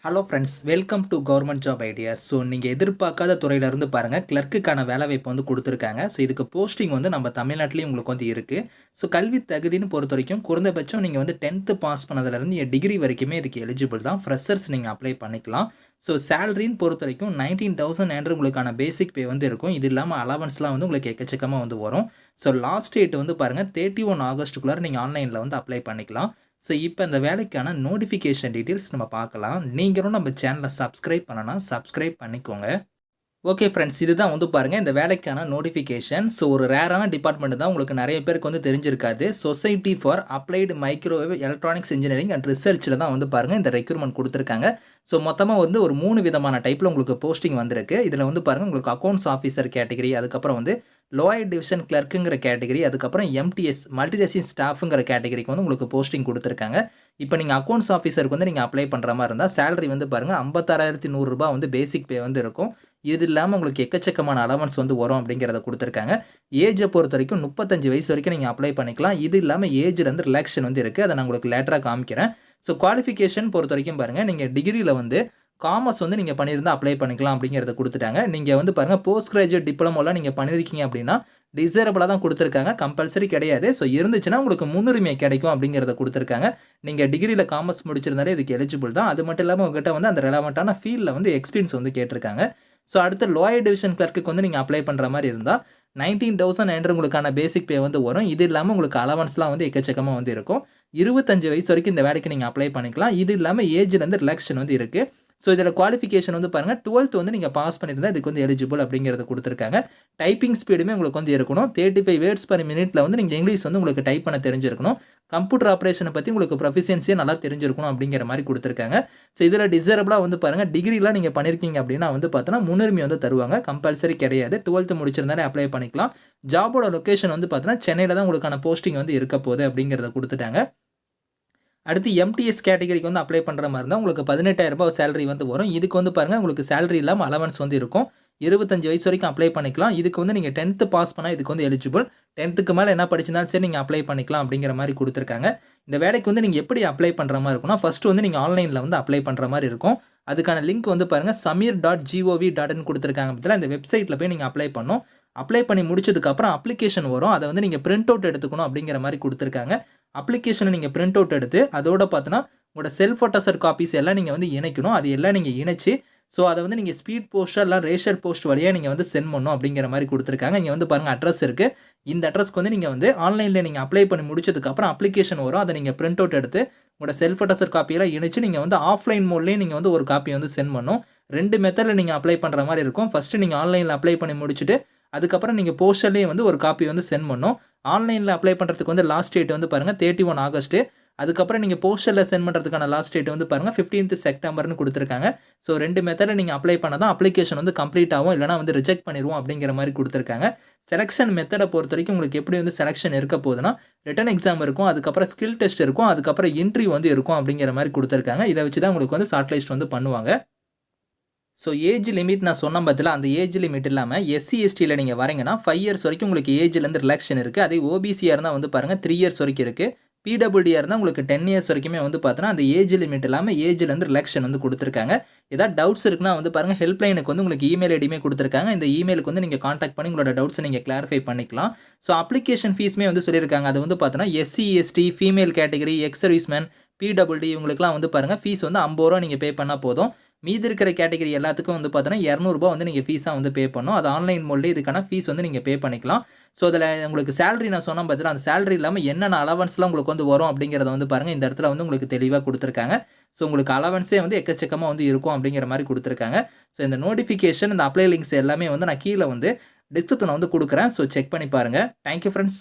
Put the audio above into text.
Hello friends, welcome to government job ideas. So நீங்கள் எதிர்பார்க்காத துறையிலேருந்து பாருங்கள் கிளர்க்குக்கான வேலைவாய்ப்பு வந்து கொடுத்துருக்காங்க. ஸோ இதுக்கு போஸ்டிங் வந்து நம்ம தமிழ்நாட்டிலையும் உங்களுக்கு வந்து இருக்குது. ஸோ கல்வி தகுதின்னு பொறுத்த வரைக்கும் குறைந்தபட்சம் நீங்கள் வந்து 10th பாஸ் பண்ணதுலேருந்து டிகிரி வரைக்குமே இதுக்கு எலிஜிபிள் தான். ஃப்ரெஷர்ஸ் நீங்கள் அப்ளை பண்ணிக்கலாம். ஸோ சேலரின்னு பொறுத்த வரைக்கும் 19,000 உங்களுக்கான பேசிக் பே வந்து இருக்கும். இது இல்லாமல் அலவன்ஸ்லாம் வந்து உங்களுக்கு எக்கச்சக்கமாக வந்து வரும். ஸோ லாஸ்ட் டேட் வந்து பாருங்கள் 31 ஆகஸ்ட்டுக்குள்ளார நீங்கள் ஆன்லைனில் வந்து அப்ளை பண்ணிக்கலாம். ஸோ இப்போ இந்த வேலைக்கான நோட்டிஃபிகேஷன் டீட்டெயில்ஸ் நம்ம பார்க்கலாம். நீங்களும் நம்ம சேனலை சப்ஸ்கிரைப் பண்ணனா சப்ஸ்கிரைப் பண்ணிக்கோங்க. ஓகே ஃப்ரெண்ட்ஸ், இதுதான் வந்து பாருங்கள் இந்த வேலைக்கான நோட்டிஃபிகேஷன். ஸோ ஒரு ரேரான டிபார்ட்மெண்ட் தான், உங்களுக்கு நிறைய பேருக்கு வந்து தெரிஞ்சிருக்காது. Society for applied microwave electronics engineering and ரிசர்ச்சில் தான் வந்து பாருங்கள் இந்த ரெக்ரூட்மெண்ட் கொடுத்துருக்காங்க. ஸோ மொத்தமாக வந்து ஒரு 3 விதமான டைப்பில் உங்களுக்கு போஸ்டிங் வந்திருக்கு. இதில் வந்து பாருங்கள் உங்களுக்கு அக்கௌண்ட்ஸ் ஆஃபீஸர் கேட்டகரி, அதுக்கப்புறம் வந்து லோயர் டிவிஷன் கிளர்க்குங்கிற கேட்டகரி, அதுக்கப்புறம் எம்டிஎஸ் மல்டிடெஸ்கிங் ஸ்டாஃபுங்கிற கேட்டகரிக்கு வந்து உங்களுக்கு போஸ்டிங் கொடுத்துருக்காங்க. இப்போ நீங்கள் அக்கௌண்ட்ஸ் ஆஃபீஸருக்கு வந்து நீங்கள் அப்ளை பண்ணுற மாதிரி இருந்தால் சேலரி வந்து பாருங்கள் 56,100 ரூபாய் வந்து பேசிக் பே வந்து இருக்கும். இது இல்லாமல் உங்களுக்கு எக்கச்சக்கமான அலவன்ஸ் வந்து வரும் அப்படிங்கிறத கொடுத்துருக்காங்க. ஏஜை பொறுத்த வரைக்கும் 35 வயசு வரைக்கும் நீங்கள் அப்ளை பண்ணிக்கலாம். இது இல்லாமல் ஏஜில் வந்து ரிலாக்ஷன் வந்து இருக்குது. அதை நான் உங்களுக்கு லேட்டராக காமிக்கிறேன். ஸோ குவாலிஃபிகேஷன் பொறுத்த வரைக்கும் பாருங்கள், நீங்கள் டிகிரியில் வந்து காமர்ஸ் வந்து நீங்கள் பண்ணியிருந்தால் அப்ளை பண்ணிக்கலாம் அப்படிங்கிறத கொடுத்துட்டாங்க. நீங்கள் வந்து பாருங்கள் போஸ்ட் கிராஜுவேட் டிப்ளமோலாம் நீங்கள் பண்ணியிருக்கீங்க அப்படின்னா டிசைரபிளாக தான் கொடுத்துருக்காங்க, கம்பல்சரி கிடையாது. ஸோ இருந்துச்சுன்னா உங்களுக்கு முன்னுரிமை கிடைக்கும் அப்படிங்கிறத கொடுத்துருக்காங்க. நீங்கள் டிகிரியில் காமர்ஸ் முடிச்சிருந்தாலே இதுக்கு எலிஜிபிள் தான். அது மட்டும் இல்லாமல் உங்கள்கிட்ட வந்து அந்த ரெலவெண்ட்டான ஃபீல்டில் வந்து எக்ஸ்பீரியன்ஸ் வந்து கேட்டிருக்காங்க. ஸோ அடுத்து லோயர் டிவிஷன் கிளர்க்கு வந்து நீங்கள் அப்ளை பண்ணுற மாதிரி இருந்தால் 19,000 உங்களுக்கான பேசிக் பே வந்து வரும். இது இல்லாமல் உங்களுக்கு அலவன்ஸ்லாம் வந்து எக்கச்சக்கமாக வந்து இருக்கும். 25 வயசு வரைக்கும் இந்த வேலைக்கு நீங்கள் அப்ளை பண்ணிக்கலாம். இது இல்லாமல் ஏஜ்லேருந்து ரிலாக்ஷன் வந்து இருக்குது. ஸோ இதில் குவாலிஃபிகேஷன் வந்து பாருங்கள் 12th வந்து நீங்கள் பாஸ் பண்ணியிருந்தால் இதுக்கு வந்து எலிஜிபிள் அப்படிங்கிறத கொடுத்துருக்காங்க. டைப்பிங் ஸ்பீடுமே உங்களுக்கு வந்து இருக்கணும். 35 வேர்ட்ஸ் பர் மினிட்ல வந்து நீங்கள் இங்கிலீஷ் வந்து உங்களுக்கு டைப் பண்ண தெரிஞ்சிருக்கணும். கம்ப்யூட்டர் ஆப்ரேஷனை பற்றி உங்களுக்கு ப்ரொஃபிஷியன்சியாக நல்லா தெரிஞ்சிருக்கணும் அப்படிங்கிற மாதிரி கொடுத்துருக்காங்க. ஸோ இதில் டிசைரபிளாக வந்து பாருங்கள் டிகிரிலாம் நீங்கள் பண்ணியிருக்கீங்க அப்படின்னா வந்து பார்த்தோன்னா முன்னுரிமை வந்து தருவாங்க, கம்பல்சரி கிடையாது. 12th முடிச்சிருந்தாலே அப்ளை பண்ணிக்கலாம். ஜாபோட லொக்கேஷன் வந்து பார்த்தோன்னா சென்னையில் தான் உங்களுக்கான போஸ்டிங் வந்து இருக்க போகுது அப்படிங்கிறத கொடுத்துட்டாங்க. அடுத்து எம்டிஎஸ் கேட்டகரிக்கு வந்து அப்ளை பண்ணுற மாதிரி இருந்தால் உங்களுக்கு 18,000 ரூபாய் சேலரி வந்து வரும். இதுக்கு வந்து பாருங்கள் உங்களுக்கு சேலரி இல்லாமல் அலவன்ஸ் வந்து இருக்கும். 25 வயசு வரைக்கும் அப்ளை பண்ணிக்கலாம். இதுக்கு வந்து நீங்கள் 10th பாஸ் பண்ணால் இதுக்கு வந்து எலிஜிபிள். 10th மேலே என்ன படிச்சிருந்தாலும் சரி நீங்கள் அப்ளை பண்ணிக்கலாம் அப்படிங்கிற மாதிரி கொடுத்துருக்காங்க. இந்த வேலைக்கு வந்து நீங்கள் எப்படி அப்ளை பண்ணுற மாதிரி இருக்கும்னா ஃபஸ்ட்டு வந்து நீங்கள் ஆன்லைனில் வந்து அப்ளை பண்ணுற மாதிரி இருக்கும். அதுக்கான லிங்க் வந்து பாருங்கள் samir.gov.in கொடுத்துருக்காங்க. பற்றில இந்த வெப்சைட்டில் போய் நீங்கள் அப்ளை பண்ணணும். அப்ளை பண்ணி முடிச்சதுக்கப்புறம் அப்ளிகேஷன் வரும். அதை வந்து நீங்கள் பிரிண்ட் அவுட் எடுத்துக்கணும் அப்படிங்கிற மாதிரி கொடுத்துருக்காங்க. அப்ளிகேஷனை நீங்கள் பிரிண்ட் அவுட் எடுத்து அதோட பார்த்தோன்னா உங்களோட செல்ஃப் அட்டஸ்டட் காப்பீஸ் எல்லாம் நீங்கள் வந்து இணைக்கணும். அது எல்லாம் நீங்கள் இணைச்சி ஸோ அதை வந்து நீங்கள் ஸ்பீட் போஸ்ட் இல்லை ரேஷர் போஸ்ட் வழியாக நீங்கள் வந்து சென்ட் பண்ணணும் அப்படிங்கிற மாதிரி கொடுத்துருக்காங்க. இங்கே வந்து பாருங்கள் அட்ரஸ் இருக்குது. இந்த அட்ரஸ்க்கு வந்து நீங்கள் வந்து ஆன்லைனில் நீங்கள் அப்ளை பண்ணி முடிச்சதுக்கப்புறம் அப்ளிகேஷன் வரும். அதை நீங்கள் பிரிண்ட் அவுட் எடுத்து உங்களோட செல்ஃப் அட்டஸ்டட் காப்பியெல்லாம் இணைச்சு நீங்கள் வந்து ஆஃப்லைன் மோட்லேயே நீங்கள் வந்து ஒரு காப்பி வந்து சென்ட் பண்ணணும். 2 மெத்தடில் நீங்கள் அப்ளை பண்ணுற மாதிரி இருக்கும். ஃபஸ்ட்டு நீங்கள் ஆன்லைனில் அப்ளை பண்ணி முடிச்சுட்டு அதுக்கப்புறம் நீங்கள் போஸ்டர்லேயே வந்து ஒரு காப்பி வந்து சென்ட் பண்ணணும். ஆன்லைனில் அப்ளை பண்ணுறதுக்கு வந்து லாஸ்ட் டேட் வந்து பாருங்கள் 31 ஆகஸ்ட்டு. அதுக்கப்புறம் நீங்கள் போஸ்டரில் சென்ட் பண்ணுறதுக்கான லாஸ்ட் டேட் வந்து பாருங்கள் 15th செப்டம்பர்னு கொடுத்துருக்காங்க. ஸோ 2 மெத்தடில் நீங்கள் அப்ளை பண்ணால் தான் அப்ளிகேஷன் வந்து கம்ப்ளீட் ஆகும், இல்லைனா வந்து ரிஜெக்ட் பண்ணிடுவோம் அப்படிங்கிற மாதிரி கொடுத்துருக்காங்க. செலெக்ஷன் மெத்தடை பொறுத்த வரைக்கும் உங்களுக்கு எப்படி வந்து செலெக்ஷன் இருக்க போகுதுன்னா ரிட்டன் எக்ஸாம் இருக்கும், அதுக்கப்புறம் ஸ்கில் டெஸ்ட் இருக்கும், அதுக்கப்புறம் இன்டர்வியூ வந்து இருக்கும் அப்படிங்கிற மாதிரி கொடுத்துருக்காங்க. இதை வச்சு தான் உங்களுக்கு வந்து ஷார்ட் லிஸ்ட் வந்து பண்ணுவாங்க. ஸோ ஏஜ் லிமிட் நான் சொன்ன பதில் அந்த ஏஜ் லிமிட் இல்லாமல் எஸ்சி எஸ்டியில் நீங்கள் வரீங்கன்னா 5 இயர்ஸ் வரைக்கும் உங்களுக்கு ஏஜ்லேருந்து ரிலாக்ஷன் இருக்குது. அதே ஓபிசியாக இருந்தால் வந்து பாருங்கள் 3 இயர்ஸ் வரைக்கும் இருக்குது. பிடபிள்யூடியாக இருந்தால் உங்களுக்கு 10 இயர்ஸ் வரைக்குமே வந்து பார்த்தோன்னா அந்த ஏஜ் லிமிட் இல்லாமல் ஏஜ்லேருந்து ரிலாக்ஷன் வந்து கொடுத்துருக்காங்க. ஏதாவது டவுட்ஸ் இருக்குன்னா வந்து பாருங்கள் ஹெல்ப்லைனுக்கு வந்து உங்களுக்கு இமெயில் ஐடியுமே கொடுத்துருக்காங்க. இந்த இமெயிலுக்கு வந்து நீங்கள் காண்டாக்ட் பண்ணி உங்களோட டவுட்ஸை நீங்கள் கிளாரிஃபை பண்ணிக்கலாம். ஸோ அப்ளிகேஷன் ஃபீஸுமே வந்து சொல்லியிருக்காங்க. அது வந்து பார்த்தோன்னா SC ST female category ex serviceman PWD இவங்களுக்குலாம் வந்து பாருங்கள் ஃபீஸ் வந்து 50 ரூபா நீங்கள் பே பண்ணால் போதும். மீதி இருக்கிற கேட்டகரி எல்லாத்துக்கும் வந்து பார்த்தோன்னா 200 ரூபாய் வந்து நீங்கள் ஃபீஸாக வந்து பே பண்ணணும். அது ஆன்லைன் மோட்லேயே இதுக்கான ஃபீஸ் வந்து நீங்கள் பே பண்ணிக்கலாம். ஸோ அதில் உங்களுக்கு சேலரி நான் சொன்ன பார்த்தீங்கன்னா அந்த சேலரி இல்லாமல் என்னென்ன அலவன்ஸ்லாம் உங்களுக்கு வந்து வரும் அப்படிங்கிறத வந்து பாருங்கள் இந்த இடத்துல வந்து உங்களுக்கு தெளிவாக கொடுத்துருக்காங்க. ஸோ உங்களுக்கு அலவன்ஸே வந்து எக்கச்சக்கமாக வந்து இருக்கும் அப்படிங்கிற மாதிரி கொடுத்துருக்காங்க. ஸோ இந்த நோட்டிஃபிகேஷன் இந்த அப்ளை லிங்க்ஸ் எல்லாமே வந்து நான் கீழே வந்து டிஸ்கிரிப்ஷனில் வந்து கொடுக்குறேன். ஸோ செக் பண்ணி பாருங்கள். Thank you friends.